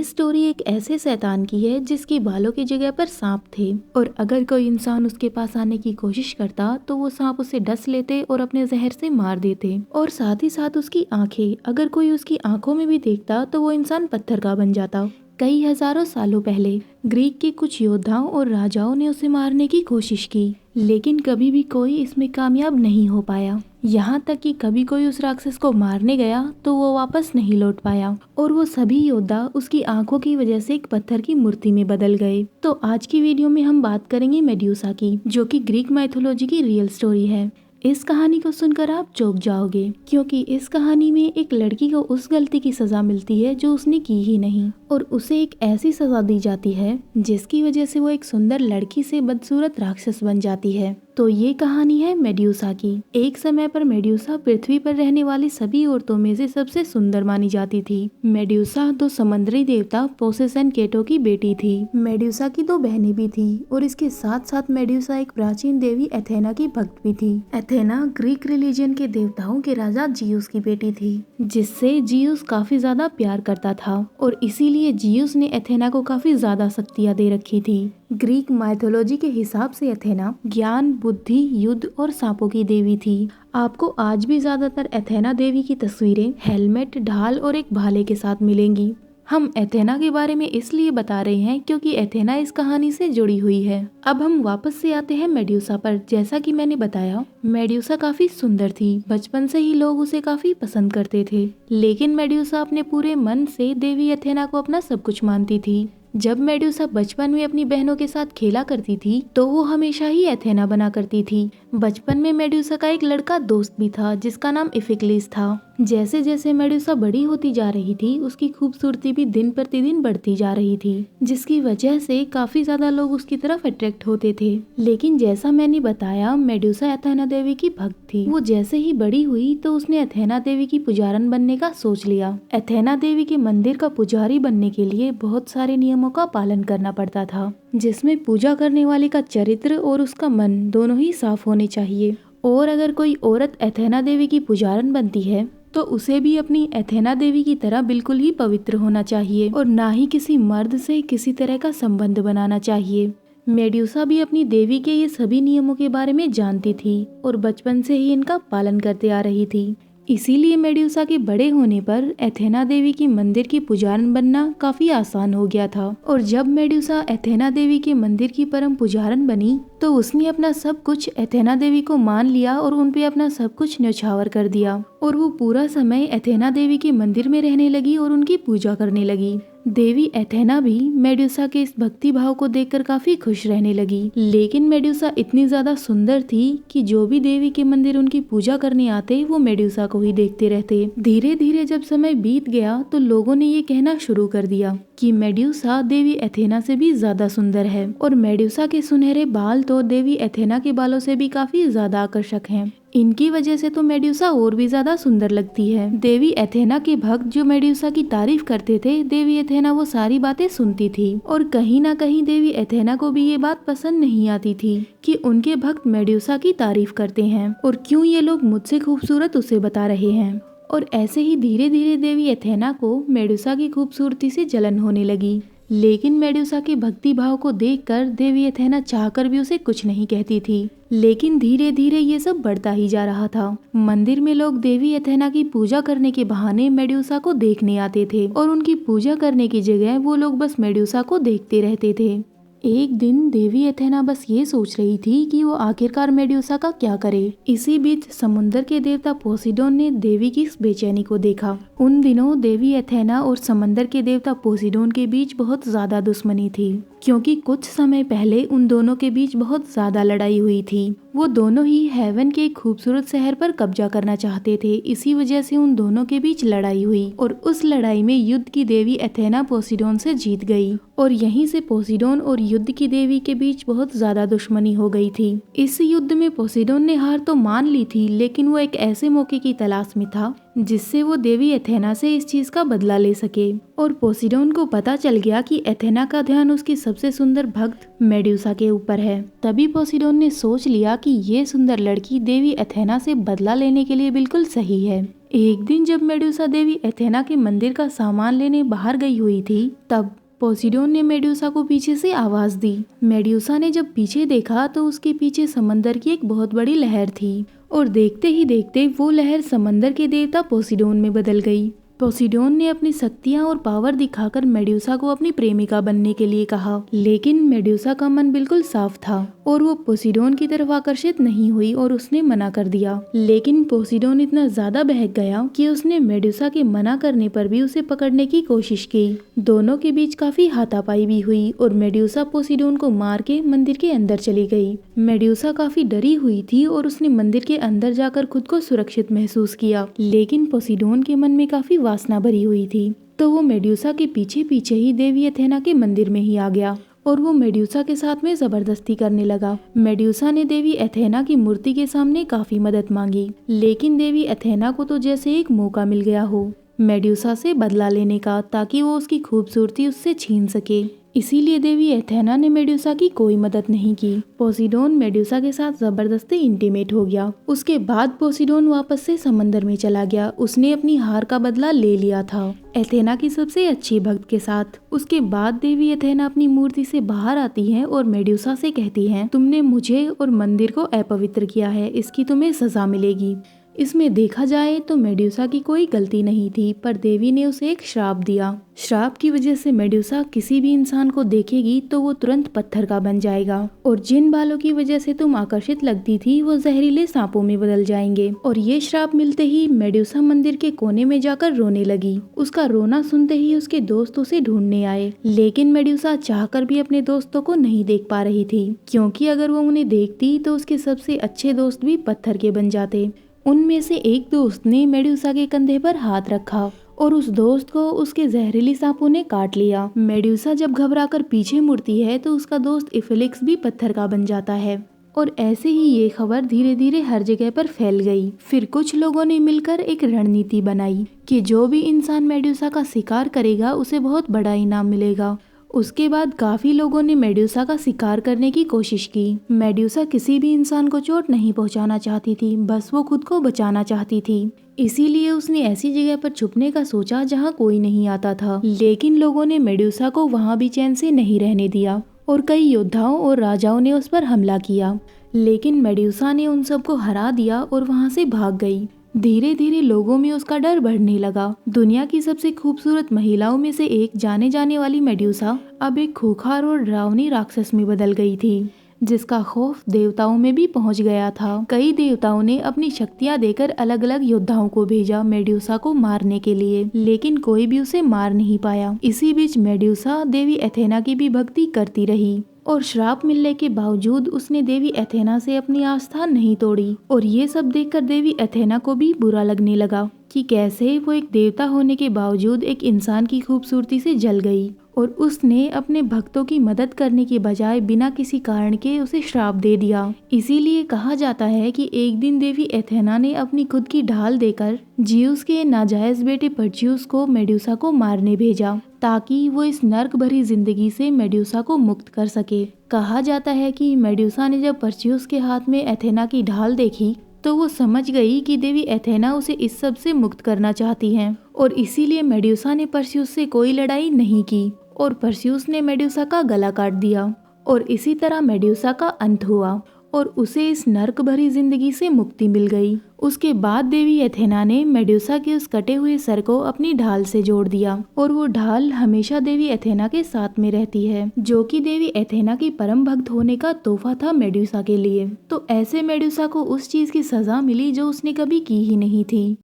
Story एक ऐसे शैतान की है जिसकी बालों की जगह पर सांप थे और अगर कोई इंसान उसके पास आने की कोशिश करता तो वो सांप उसे डस लेते और अपने जहर से मार देते। और साथ ही साथ उसकी आंखें, अगर कोई उसकी आंखों में भी देखता तो वो इंसान पत्थर का बन जाता। कई हजारों सालों पहले ग्रीक के कुछ योद्धाओं और राजाओं ने उसे मारने की कोशिश की, लेकिन कभी भी कोई इसमें कामयाब नहीं हो पाया। यहाँ तक कि कभी कोई उस राक्षस को मारने गया तो वो वापस नहीं लौट पाया और वो सभी योद्धा उसकी आंखों की वजह से एक पत्थर की मूर्ति में बदल गए। तो आज की वीडियो में हम बात करेंगे मेड्यूसा की, जो कि ग्रीक माइथोलॉजी की रियल स्टोरी है। इस कहानी को सुनकर आप चौंक जाओगे, क्योंकि इस कहानी में एक लड़की को उस गलती की सजा मिलती है जो उसने की ही नहीं, और उसे एक ऐसी सजा दी जाती है जिसकी वजह से वो एक सुंदर लड़की से बदसूरत राक्षस बन जाती है। तो ये कहानी है मेड्यूसा की। एक समय पर मेड्यूसा पृथ्वी पर रहने वाली सभी औरतों में से सबसे सुंदर मानी जाती थी। मेड्यूसा दो समुद्री देवता पोसेस एंड केटो की बेटी थी। मेड्यूसा की दो बहनें भी थी और इसके साथ साथ मेड्यूसा एक प्राचीन देवी एथेना की भक्त भी थी। एथेना ग्रीक रिलीजन के देवताओं के राजा जियूस की बेटी थी, जिससे जियूस काफी ज्यादा प्यार करता था और इसीलिए जियूस ने एथेना को काफी ज्यादा शक्तियां दे रखी थी। ग्रीक माइथोलॉजी के हिसाब से एथेना ज्ञान, बुद्धि, युद्ध और सांपों की देवी थी। आपको आज भी ज्यादातर एथेना देवी की तस्वीरें हेलमेट, ढाल और एक भाले के साथ मिलेंगी। हम एथेना के बारे में इसलिए बता रहे हैं क्योंकि एथेना इस कहानी से जुड़ी हुई है। अब हम वापस से आते हैं मेड्यूसा पर। जैसा कि मैंने बताया, मेड्यूसा काफी सुंदर थी। बचपन से ही लोग उसे काफी पसंद करते थे, लेकिन मेड्यूसा अपने पूरे मन से देवी एथेना को अपना सब कुछ मानती थी। जब मेड्यूसा बचपन में अपनी बहनों के साथ खेला करती थी तो वो हमेशा ही एथेना बना करती थी। बचपन में मेड्यूसा का एक लड़का दोस्त भी था जिसका नाम इफिक्लिस था। जैसे जैसे मेड्यूसा बड़ी होती जा रही थी, उसकी खूबसूरती भी दिन प्रतिदिन बढ़ती जा रही थी, जिसकी वजह से काफी ज्यादा लोग उसकी तरफ अट्रैक्ट होते थे। लेकिन जैसा मैंने बताया, मेड्यूसा एथेना देवी की भक्त थी। वो जैसे ही बड़ी हुई तो उसने एथेना देवी की पुजारन बनने का सोच लिया। एथेना देवी के मंदिर का पुजारी बनने के लिए बहुत सारे नियमों का पालन करना पड़ता था, जिसमें पूजा करने वाले का चरित्र और उसका मन दोनों ही साफ होने चाहिए। और अगर कोई औरत एथेना देवी की पुजारन बनती है तो उसे भी अपनी एथेना देवी की तरह बिल्कुल ही पवित्र होना चाहिए और ना ही किसी मर्द से किसी तरह का संबंध बनाना चाहिए। मेड्यूसा भी अपनी देवी के ये सभी नियमों के बारे में जानती थी और बचपन से ही इनका पालन करते आ रही थी। इसीलिए मेड्यूसा के बड़े होने पर एथेना देवी की मंदिर की पुजारन बनना काफी आसान हो गया था। और जब मेड्यूसा एथेना देवी के मंदिर की परम पुजारन बनी तो उसने अपना सब कुछ एथेना देवी को मान लिया और उन पे अपना सब कुछ न्यौछावर कर दिया और वो पूरा समय एथेना देवी के मंदिर में रहने लगी और उनकी पूजा करने लगी। देवी एथेना भी मेड्यूसा के इस भक्ति भाव को देखकर काफी खुश रहने लगी। लेकिन मेड्यूसा इतनी ज्यादा सुंदर थी कि जो भी देवी के मंदिर उनकी पूजा करने आते वो मेड्यूसा को ही देखते रहते। धीरे धीरे जब समय बीत गया तो लोगों ने ये कहना शुरू कर दिया कि मेड्यूसा देवी एथेना से भी ज्यादा सुंदर है और मेड्यूसा के सुनहरे बाल तो देवी एथेना के बालों से भी काफी ज्यादा आकर्षक हैं। इनकी वजह से तो मेड्यूसा और भी ज्यादा सुंदर लगती है। देवी एथेना के भक्त जो मेड्यूसा की तारीफ करते थे, देवी एथेना वो सारी बातें सुनती थी और कहीं ना कहीं देवी एथेना को भी ये बात पसंद नहीं आती थी कि उनके भक्त मेड्यूसा की तारीफ करते हैं और क्यों ये लोग मुझसे खूबसूरत उसे बता रहे हैं। और ऐसे ही धीरे धीरे देवी एथेना को मेड्यूसा की खूबसूरती से जलन होने लगी। लेकिन मेड्यूसा के भक्ति भाव को देखकर देवी एथेना चाहकर भी उसे कुछ नहीं कहती थी। लेकिन धीरे धीरे ये सब बढ़ता ही जा रहा था। मंदिर में लोग देवी एथेना की पूजा करने के बहाने मेड्यूसा को देखने आते थे और उनकी पूजा करने की जगह वो लोग बस मेड्यूसा को देखते रहते थे। एक दिन देवी एथेना बस ये सोच रही थी कि वो आखिरकार मेड्यूसा का क्या करे। इसी बीच समुद्र के देवता पोसीडोन ने देवी की इस बेचैनी को देखा। उन दिनों देवी एथेना और समंदर के देवता पोसीडोन के बीच बहुत ज्यादा दुश्मनी थी, क्योंकि कुछ समय पहले उन दोनों के बीच बहुत ज्यादा लड़ाई हुई थी। वो दोनों ही हेवन के एक खूबसूरत शहर पर कब्जा करना चाहते थे। इसी वजह से उन दोनों के बीच लड़ाई हुई और उस लड़ाई में युद्ध की देवी एथेना पोसीडोन से जीत गई और यहीं से पोसीडोन और युद्ध की देवी के बीच बहुत ज्यादा दुश्मनी हो गई थी। इस युद्ध में पोसीडोन ने हार तो मान ली थी, लेकिन वो एक ऐसे मौके की तलाश में था जिससे वो देवी एथेना से इस चीज का बदला ले सके। और पोसीडोन को पता चल गया कि एथेना का ध्यान उसकी सबसे सुंदर भक्त मेड्यूसा के ऊपर है। तभी पोसीडोन ने सोच लिया कि ये सुंदर लड़की देवी एथेना से बदला लेने के लिए बिल्कुल सही है। एक दिन जब मेड्यूसा देवी एथेना के मंदिर का सामान लेने बाहर गई हुई थी, तब पोसीडोन ने मेड्यूसा को पीछे से आवाज दी। मेड्यूसा ने जब पीछे देखा तो उसके पीछे समंदर की एक बहुत बड़ी लहर थी और देखते ही देखते वो लहर समंदर के देवता पोसीडोन में बदल गई। पोसीडोन ने अपनी शक्तियां और पावर दिखाकर मेड्यूसा को अपनी प्रेमिका बनने के लिए कहा, लेकिन मेड्यूसा का मन बिल्कुल साफ था और वो पोसीडोन की तरफ आकर्षित नहीं हुई और उसने मना कर दिया। लेकिन पोसीडोन इतना ज्यादा बहक गया कि उसने मेड्यूसा के मना करने पर भी उसे पकड़ने की कोशिश की। दोनों के बीच काफी हाथापाई भी हुई और मेड्यूसा पोसीडोन को मार के मंदिर के अंदर चली गई। मेड्यूसा काफी डरी हुई थी और उसने मंदिर के अंदर जाकर खुद को सुरक्षित महसूस किया, लेकिन पोसीडोन के मन में काफी वासना भरी हुई थी, तो वो मेड्यूसा के पीछे पीछे ही देवी एथेना के मंदिर में ही आ गया और वो मेड्यूसा के साथ में जबरदस्ती करने लगा। मेड्यूसा ने देवी एथेना की मूर्ति के सामने काफी मदद मांगी, लेकिन देवी एथेना को तो जैसे एक मौका मिल गया हो मेड्यूसा से बदला लेने का, ताकि वो उसकी खूबसूरती उससे छीन सके। इसीलिए देवी एथेना ने मेड्यूसा की कोई मदद नहीं की। पोसीडोन मेड्यूसा के साथ जबरदस्ती इंटीमेट हो गया। उसके बाद पोसीडोन वापस से समंदर में चला गया। उसने अपनी हार का बदला ले लिया था एथेना की सबसे अच्छी भक्त के साथ। उसके बाद देवी एथेना अपनी मूर्ति से बाहर आती है और मेड्यूसा से कहती है, तुमने मुझे और मंदिर को अपवित्र किया है, इसकी तुम्हें सजा मिलेगी। इसमें देखा जाए तो मेड्यूसा की कोई गलती नहीं थी, पर देवी ने उसे एक श्राप दिया। श्राप की वजह से मेड्यूसा किसी भी इंसान को देखेगी तो वो तुरंत पत्थर का बन जाएगा और जिन बालों की वजह से तुम आकर्षित लगती थी वो जहरीले सांपों में बदल जाएंगे। और ये श्राप मिलते ही मेड्यूसा मंदिर के कोने में जाकर रोने लगी। उसका रोना सुनते ही उसके दोस्त उसे ढूंढने आए, लेकिन मेड्यूसा चाहकर भी अपने दोस्तों को नहीं देख पा रही थी, क्योंकि अगर वो उन्हें देखती तो उसके सबसे अच्छे दोस्त भी पत्थर के बन जाते। उनमें से एक दोस्त ने मेड्यूसा के कंधे पर हाथ रखा और उस दोस्त को उसके जहरीली सांपों ने काट लिया। मेड्यूसा जब घबराकर पीछे मुड़ती है तो उसका दोस्त इफेलिक्स भी पत्थर का बन जाता है और ऐसे ही ये खबर धीरे धीरे हर जगह पर फैल गई। फिर कुछ लोगों ने मिलकर एक रणनीति बनाई कि जो भी इंसान मेड्यूसा का शिकार करेगा उसे बहुत बड़ा इनाम मिलेगा। उसके बाद काफी लोगों ने मेड्यूसा का शिकार करने की कोशिश की। मेड्यूसा किसी भी इंसान को चोट नहीं पहुंचाना चाहती थी, बस वो खुद को बचाना चाहती थी। इसीलिए उसने ऐसी जगह पर छुपने का सोचा जहां कोई नहीं आता था, लेकिन लोगों ने मेड्यूसा को वहां भी चैन से नहीं रहने दिया और कई योद्धाओं और राजाओं ने उस पर हमला किया, लेकिन मेड्यूसा ने उन सबको हरा दिया और वहां से भाग गई। धीरे धीरे लोगों में उसका डर बढ़ने लगा। दुनिया की सबसे खूबसूरत महिलाओं में से एक जाने जाने वाली मेड्यूसा अब एक खूंखार और डरावनी राक्षस में बदल गई थी, जिसका खौफ देवताओं में भी पहुंच गया था। कई देवताओं ने अपनी शक्तियां देकर अलग अलग योद्धाओं को भेजा मेड्यूसा को मारने के लिए, लेकिन कोई भी उसे मार नहीं पाया। इसी बीच मेड्यूसा देवी एथेना की भी भक्ति करती रही और श्राप मिलने के बावजूद उसने देवी एथेना से अपनी आस्था नहीं तोड़ी। और ये सब देखकर देवी एथेना को भी बुरा लगने लगा कि कैसे वो एक देवता होने के बावजूद एक इंसान की खूबसूरती से जल गई, और उसने अपने भक्तों की मदद करने के बजाय बिना किसी कारण के उसे श्राप दे दिया। इसीलिए कहा जाता है कि एक दिन देवी एथेना ने अपनी खुद की ढाल देकर जियूस के नाजायज बेटे पर्चियस को मेड्यूसा को मारने भेजा, ताकि वो इस नर्क भरी जिंदगी से मेड्यूसा को मुक्त कर सके। कहा जाता है कि मेड्यूसा ने जब पर्चियस के हाथ में एथेना की ढाल देखी तो वो समझ गई कि देवी एथेना उसे इस सब से मुक्त करना चाहती हैं, और इसीलिए मेड्यूसा ने पर्चियस से कोई लड़ाई नहीं की और पर्चियस ने मेड्यूसा का गला काट दिया। और इसी तरह मेड्यूसा का अंत हुआ और उसे इस नर्क भरी जिंदगी से मुक्ति मिल गई। उसके बाद देवी एथेना ने मेड्यूसा के उस कटे हुए सर को अपनी ढाल से जोड़ दिया और वो ढाल हमेशा देवी एथेना के साथ में रहती है, जो कि देवी एथेना की परम भक्त होने का तोहफा था मेड्यूसा के लिए। तो ऐसे मेड्यूसा को उस चीज की सजा मिली जो उसने कभी की ही नहीं थी।